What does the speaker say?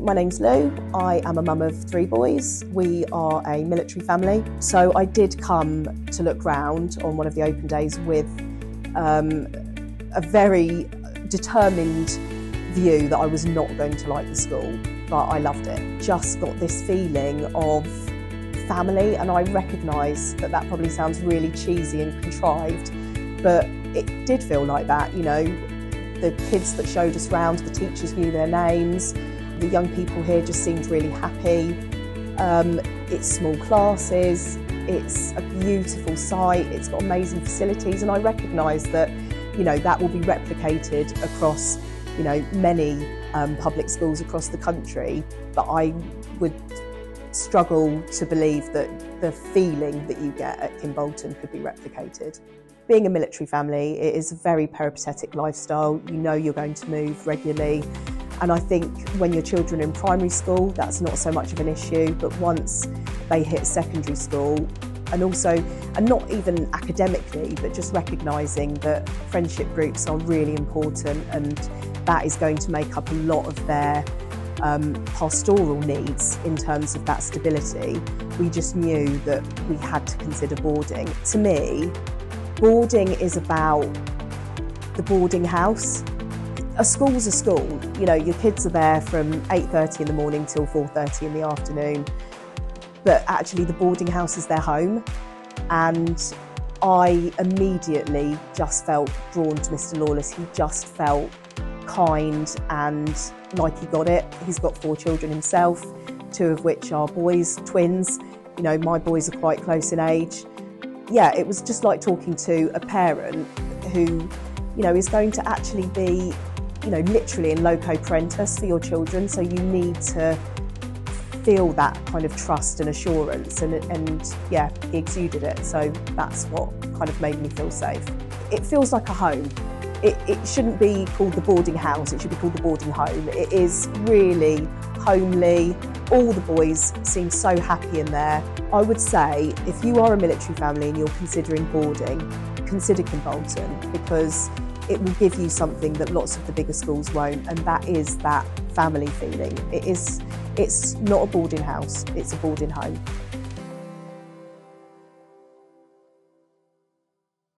My name's Lou. I am a mum of 3 boys. We are a military family. So I did come to look round on one of the open days with a very determined view that I was not going to like the school, but I loved it. Just got this feeling of family, and I recognise that that probably sounds really cheesy and contrived, but it did feel like that, you know. The kids that showed us round, the teachers knew their names, the young people here just seemed really happy. It's small classes, it's a beautiful site, it's got amazing facilities, and I recognise that, you know, that will be replicated across, you know, many public schools across the country, but I would struggle to believe that the feeling that you get at Kimbolton could be replicated. Being a military family, it is a very peripatetic lifestyle. You know you're going to move regularly, and I think when your children are in primary school, that's not so much of an issue, but once they hit secondary school, and not even academically, but just recognising that friendship groups are really important, and that is going to make up a lot of their pastoral needs in terms of that stability. We just knew that we had to consider boarding. To me, boarding is about the boarding house. A school's a school. You know, your kids are there from 8:30 in the morning till 4:30 in the afternoon, but actually the boarding house is their home. And I immediately just felt drawn to Mr. Lawless. He just felt kind and like he got it. He's got 4 children himself, 2 of which are boys, twins. You know, my boys are quite close in age. Yeah, it was just like talking to a parent who, you know, is going to actually be, you know, literally in loco parentis for your children. So you need to feel that kind of trust and assurance, and yeah, he exuded it. So that's what kind of made me feel safe. It feels like a home. It shouldn't be called the boarding house, it should be called the boarding home. It is really homely. All the boys seem so happy in there. I would say if you are a military family and you're considering boarding, consider Kimbolton, because it will give you something that lots of the bigger schools won't, and that is that family feeling. It's not a boarding house, it's a boarding home.